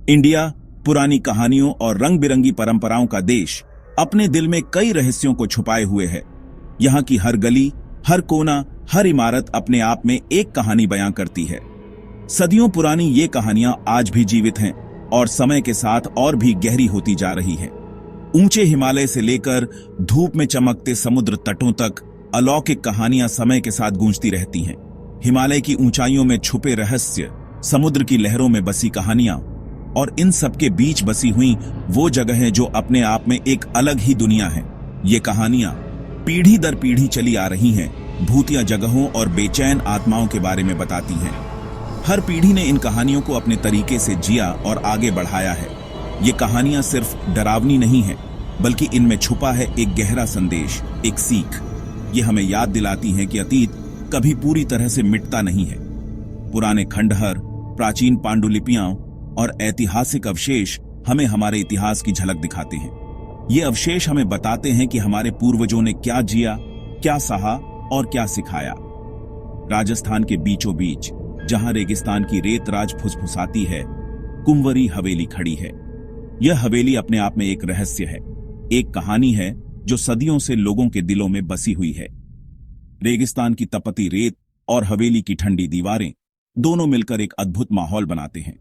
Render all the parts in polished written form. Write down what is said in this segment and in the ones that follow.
India पुरानी कहानियों और रंग बिरंगी परंपराओं का देश अपने दिल में कई रहस्यों को छुपाए हुए है। यहाँ की हर गली, हर कोना, हर इमारत अपने आप में एक कहानी बयां करती है। सदियों पुरानी ये कहानियां आज भी जीवित हैं और समय के साथ और भी गहरी होती जा रही है। ऊंचे हिमालय से लेकर धूप में चमकते समुद्र तटों तक अलौकिक कहानियां समय के साथ गूंजती रहती हैं। हिमालय की ऊंचाइयों में छुपे रहस्य, समुद्र की लहरों में बसी कहानियां और इन सब के बीच बसी हुई वो जगहें जो अपने आप में एक अलग ही दुनिया है। ये कहानियां पीढ़ी दर पीढ़ी चली आ रही हैं, भूतिया जगहों और बेचैन आत्माओं के बारे में बताती हैं। हर पीढ़ी ने इन कहानियों को अपने तरीके से जिया और आगे बढ़ाया है। ये कहानियां सिर्फ डरावनी नहीं है, बल्कि इनमें छुपा है एक गहरा संदेश, एक सीख। ये हमें याद दिलाती है कि अतीत कभी पूरी तरह से मिटता नहीं है। पुराने खंडहर, प्राचीन पांडुलिपियां और ऐतिहासिक अवशेष हमें हमारे इतिहास की झलक दिखाते हैं। ये अवशेष हमें बताते हैं कि हमारे पूर्वजों ने क्या जिया, क्या सहा और क्या सिखाया। राजस्थान के बीचों बीच, जहां रेगिस्तान की रेत राज फुसफुसाती है, कुंवरी हवेली खड़ी है। यह हवेली अपने आप में एक रहस्य है, एक कहानी है जो सदियों से लोगों के दिलों में बसी हुई है। रेगिस्तान की तपती रेत और हवेली की ठंडी दीवारें दोनों मिलकर एक अद्भुत माहौल बनाते हैं।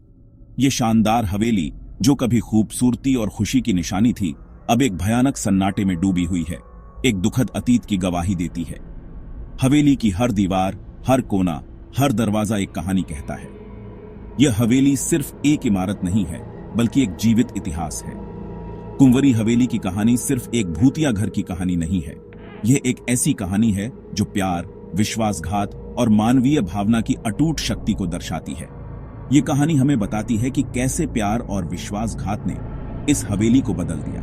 ये शानदार हवेली, जो कभी खूबसूरती और खुशी की निशानी थी, अब एक भयानक सन्नाटे में डूबी हुई है, एक दुखद अतीत की गवाही देती है। हवेली की हर दीवार, हर कोना, हर दरवाजा एक कहानी कहता है। यह हवेली सिर्फ एक इमारत नहीं है, बल्कि एक जीवित इतिहास है। कुंवरी हवेली की कहानी सिर्फ एक भूतिया घर की कहानी नहीं है। यह एक ऐसी कहानी है जो प्यार, विश्वासघात और मानवीय भावना की अटूट शक्ति को दर्शाती है। ये कहानी हमें बताती है कि कैसे प्यार और विश्वासघात ने इस हवेली को बदल दिया।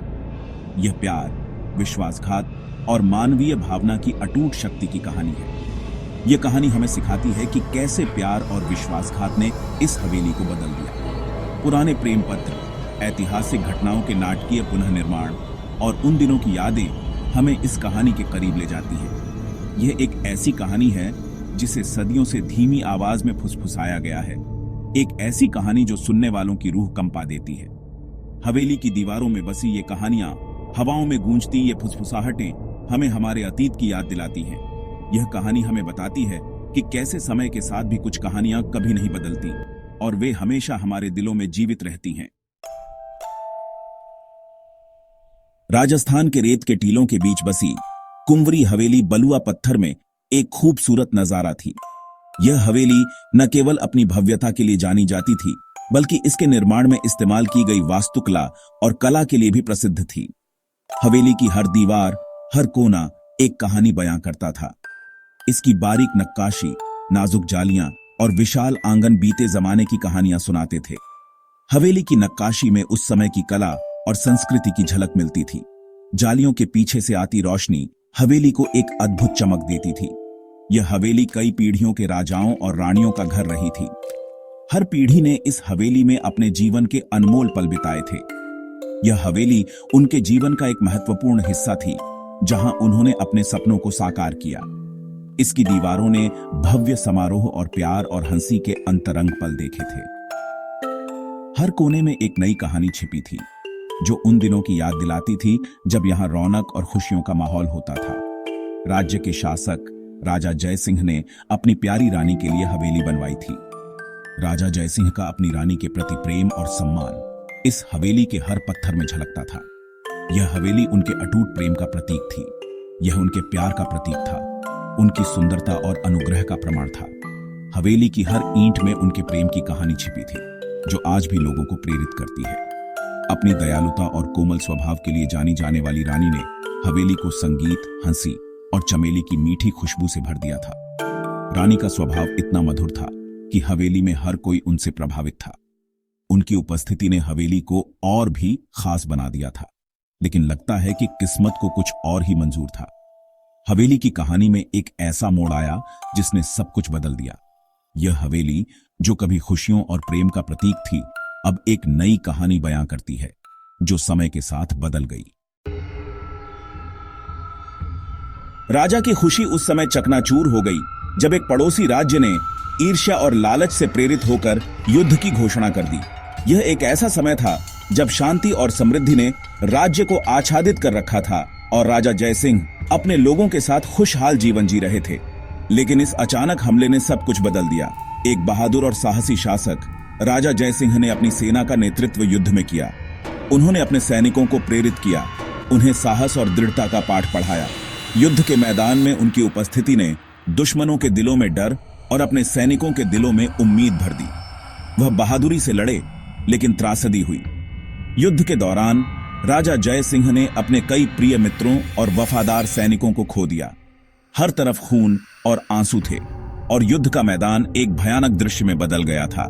यह प्यार, विश्वासघात और मानवीय भावना की अटूट शक्ति की कहानी है। यह कहानी हमें सिखाती है कि कैसे प्यार और विश्वासघात ने इस हवेली को बदल दिया। पुराने प्रेम पत्र, ऐतिहासिक घटनाओं के नाटकीय पुनर्निर्माण और उन दिनों की यादें हमें इस कहानी के करीब ले जाती हैं। यह एक ऐसी कहानी है जिसे सदियों से धीमी आवाज में फुसफुसाया गया है, एक ऐसी कहानी जो सुनने वालों की रूह कंपा देती है। हवेली की दीवारों में बसी ये कहानियां, हवाओं में गूंजती ये फुसफुसाहटें हमें हमारे अतीत की याद दिलाती हैं। यह कहानी हमें बताती है कि कैसे समय के साथ भी कुछ कहानियां कभी नहीं बदलती और वे हमेशा हमारे दिलों में जीवित रहती हैं। राजस्थान के रेत के टीलों के बीच बसी कुंवरी हवेली बलुआ पत्थर में एक खूबसूरत नजारा थी। यह हवेली न केवल अपनी भव्यता के लिए जानी जाती थी, बल्कि इसके निर्माण में इस्तेमाल की गई वास्तुकला और कला के लिए भी प्रसिद्ध थी। हवेली की हर दीवार, हर कोना एक कहानी बयां करता था। इसकी बारीक नक्काशी, नाजुक जालियां और विशाल आंगन बीते जमाने की कहानियां सुनाते थे। हवेली की नक्काशी में उस समय की कला और संस्कृति की झलक मिलती थी। जालियों के पीछे से आती रोशनी हवेली को एक अद्भुत चमक देती थी। यह हवेली कई पीढ़ियों के राजाओं और रानियों का घर रही थी। हर पीढ़ी ने इस हवेली में अपने जीवन के अनमोल पल बिताए थे। यह हवेली उनके जीवन का एक महत्वपूर्ण हिस्सा थी, जहां उन्होंने अपने सपनों को साकार किया। इसकी दीवारों ने भव्य समारोह और प्यार और हंसी के अंतरंग पल देखे थे। हर कोने में एक नई कहानी छिपी थी, जो उन दिनों की याद दिलाती थी जब यहां रौनक और खुशियों का माहौल होता था। राज्य के शासक राजा जयसिंह ने अपनी प्यारी रानी के लिए हवेली बनवाई थी। राजा जयसिंह का अपनी रानी के प्रति प्रेम और सम्मान इस हवेली के हर पत्थर में झलकता था। यह हवेली उनके अटूट प्रेम का प्रतीक थी। यह उनके प्यार का प्रतीक था, उनकी सुंदरता और अनुग्रह का प्रमाण था। हवेली की हर ईंट में उनके प्रेम की कहानी छिपी थी, जो आज भी लोगों को प्रेरित करती है। अपनी दयालुता और कोमल स्वभाव के लिए जानी जाने वाली रानी ने हवेली को संगीत, हंसी और चमेली की मीठी खुशबू से भर दिया था। रानी का स्वभाव इतना मधुर था कि हवेली में हर कोई उनसे प्रभावित था। उनकी उपस्थिति ने हवेली को और भी खास बना दिया था, लेकिन लगता है कि किस्मत को कुछ और ही मंजूर था। हवेली की कहानी में एक ऐसा मोड़ आया जिसने सब कुछ बदल दिया। यह हवेली, जो कभी खुशियों और प्रेम का प्रतीक थी, अब एक नई कहानी बयां करती है, जो समय के साथ बदल गई। राजा की खुशी उस समय चकनाचूर हो गई जब एक पड़ोसी राज्य ने ईर्ष्या और लालच से प्रेरित होकर युद्ध की घोषणा कर दी। यह एक ऐसा समय था जब शांति और समृद्धि ने राज्य को आच्छादित कर रखा था और राजा जयसिंह अपने लोगों के साथ खुशहाल जीवन जी रहे थे। लेकिन इस अचानक हमले ने सब कुछ बदल दिया। एक बहादुर और साहसी शासक राजा जयसिंह ने अपनी सेना का नेतृत्व युद्ध में किया। उन्होंने अपने सैनिकों को प्रेरित किया, उन्हें साहस और दृढ़ता का पाठ पढ़ाया। युद्ध के मैदान में उनकी उपस्थिति ने दुश्मनों के दिलों में डर और अपने सैनिकों के दिलों में उम्मीद भर दी। वह बहादुरी से लड़े, लेकिन त्रासदी हुई। युद्ध के दौरान राजा जय सिंह ने अपने कई प्रिय मित्रों और वफादार सैनिकों को खो दिया। हर तरफ खून और आंसू थे और युद्ध का मैदान एक भयानक दृश्य में बदल गया था।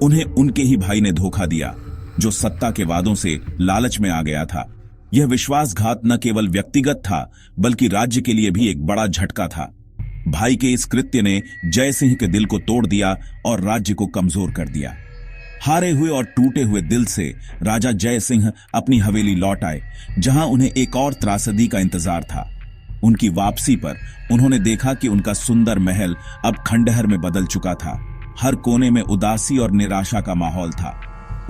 उन्हें उनके ही भाई ने धोखा दिया, जो सत्ता के वादों से लालच में आ गया था। यह विश्वासघात न केवल व्यक्तिगत था, बल्कि राज्य के लिए भी एक बड़ा झटका था। भाई के इस कृत्य ने जय सिंह के दिल को तोड़ दिया और राज्य को कमजोर कर दिया। हारे हुए और टूटे हुए दिल से राजा जय सिंह अपनी हवेली लौट आए, जहां उन्हें एक और त्रासदी का इंतजार था। उनकी वापसी पर उन्होंने देखा कि उनका सुंदर महल अब खंडहर में बदल चुका था। हर कोने में उदासी और निराशा का माहौल था।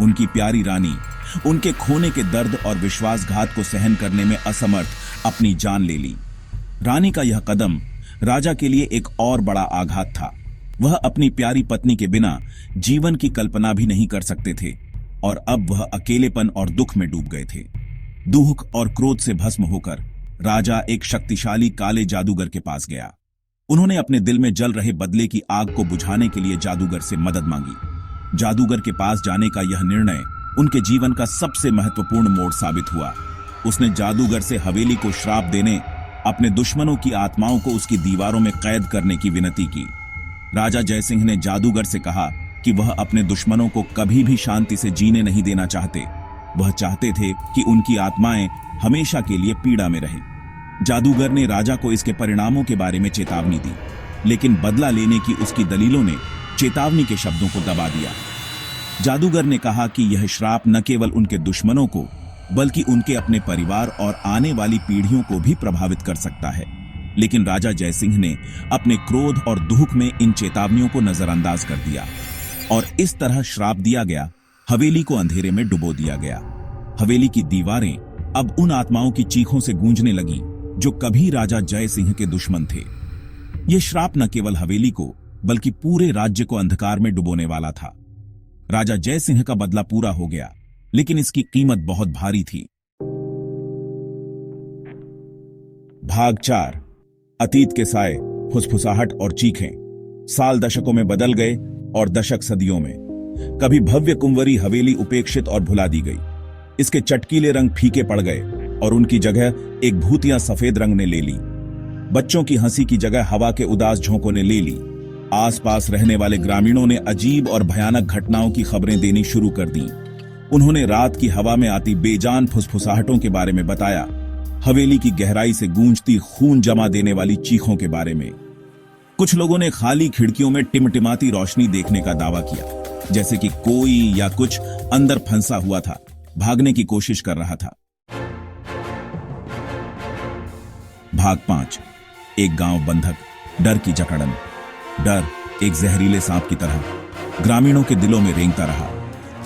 उनकी प्यारी रानी उनके खोने के दर्द और विश्वासघात को सहन करने में असमर्थ अपनी जान ले ली। रानी का यह कदम राजा के लिए एक और बड़ा आघात था। वह अपनी प्यारी पत्नी के बिना जीवन की कल्पना भी नहीं कर सकते थे और अब वह अकेलेपन और दुख में डूब गए थे। दुख और क्रोध से भस्म होकर राजा एक शक्तिशाली काले जादूगर के पास गया। उन्होंने अपने दिल में जल रहे बदले की आग को बुझाने के लिए जादूगर से मदद मांगी। जादूगर के पास जाने का यह निर्णय उनके जीवन का सबसे महत्वपूर्ण मोड़ साबित हुआ। उसने जादूगर से हवेली को श्राप देने, अपने दुश्मनों की आत्माओं को उसकी दीवारों में कैद करने की विनती की। राजा जयसिंह ने जादूगर से कहा कि वह अपने दुश्मनों को कभी भी शांति से जीने नहीं देना चाहते। वह चाहते थे कि उनकी आत्माएं हमेशा के लिए पीड़ा में रहें। जादूगर ने राजा को इसके परिणामों के बारे में चेतावनी दी, लेकिन बदला लेने की उसकी दलीलों ने चेतावनी के शब्दों को दबा दिया। जादूगर ने कहा कि यह श्राप न केवल उनके दुश्मनों को, बल्कि उनके अपने परिवार और आने वाली पीढ़ियों को भी प्रभावित कर सकता है। लेकिन राजा जयसिंह ने अपने क्रोध और दुख में इन चेतावनियों को नजरअंदाज कर दिया और इस तरह श्राप दिया गया, हवेली को अंधेरे में डुबो दिया गया। हवेली की दीवारें अब उन आत्माओं की चीखों से गूंजने लगी जो कभी राजा जय सिंह के दुश्मन थे। यह श्राप न केवल हवेली को, बल्कि पूरे राज्य को अंधकार में डुबोने वाला था। राजा जय सिंह का बदला पूरा हो गया, लेकिन इसकी कीमत बहुत भारी थी। भाग 4। अतीत के साए, फुसफुसाहट और चीखें। साल दशकों में बदल गए और दशक सदियों में। कभी भव्य कुंवरी हवेली उपेक्षित और भुला दी गई। इसके चटकीले रंग फीके पड़ गए और उनकी जगह एक भूतिया सफेद रंग ने ले ली। बच्चों की हंसी की जगह हवा के उदास झोंकों ने ले ली। आसपास रहने वाले ग्रामीणों ने अजीब और भयानक घटनाओं की खबरें देनी शुरू कर दी। उन्होंने रात की हवा में आती बेजान फुसफुसाहटों के बारे में बताया, हवेली की गहराई से गूंजती खून जमा देने वाली चीखों के बारे में। कुछ लोगों ने खाली खिड़कियों में टिमटिमाती रोशनी देखने का दावा किया, जैसे कि कोई या कुछ अंदर फंसा हुआ था, भागने की कोशिश कर रहा था। भाग 5। एक गांव बंधक, डर की जकड़न। डर एक जहरीले सांप की तरह ग्रामीणों के दिलों में रेंगता रहा।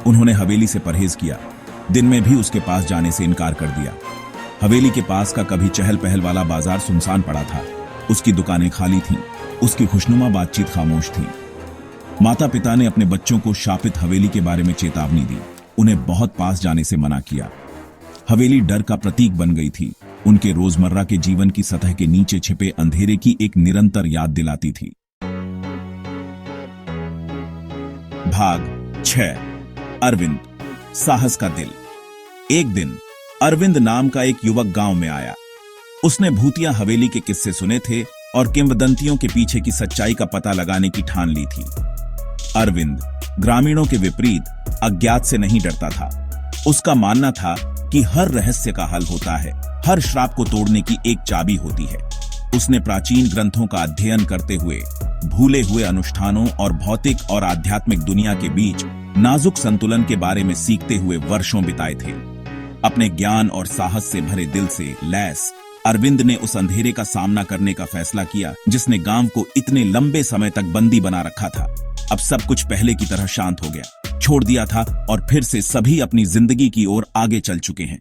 उन्होंने हवेली से परहेज किया, दिन में भी उसके पास जाने से इनकार कर दिया। हवेली के पास का कभी चहल पहल वाला बाजार सुनसान पड़ा था। उसकी दुकानें खाली थीं, उसकी खुशनुमा बातचीत खामोश थी। माता पिता ने अपने बच्चों को शापित हवेली के बारे में चेतावनी दी, उन्हें बहुत पास जाने से मना किया। हवेली डर का प्रतीक बन गई थी, उनके रोजमर्रा के जीवन की सतह के नीचे छिपे अंधेरे की एक निरंतर याद दिलाती थी। भाग 6। अरविंद, साहस का दिल। एक दिन अरविंद नाम का एक युवक गांव में आया। उसने भूतिया हवेली के किस्से सुने थे और किंवदंतियों के पीछे की सच्चाई का पता लगाने की ठान ली थी। अरविंद ग्रामीणों के विपरीत अज्ञात से नहीं डरता था। उसका मानना था कि हर रहस्य का हल होता है, हर श्राप को तोड़ने की एक चाबी होती है। उसने प्राचीन ग्रंथों का अध्ययन करते हुए भूले हुए अनुष्ठानों और भौतिक और आध्यात्मिक दुनिया के बीच नाजुक संतुलन के बारे में सीखते हुए वर्षों बिताए थे। अपने ज्ञान और साहस से भरे दिल से लैस अरविंद ने उस अंधेरे का सामना करने का फैसला किया जिसने गांव को इतने लंबे समय तक बंदी बना रखा था। अब सब कुछ पहले की तरह शांत हो गया। छोड़ दिया था और फिर से सभी अपनी जिंदगी की ओर आगे चल चुके हैं।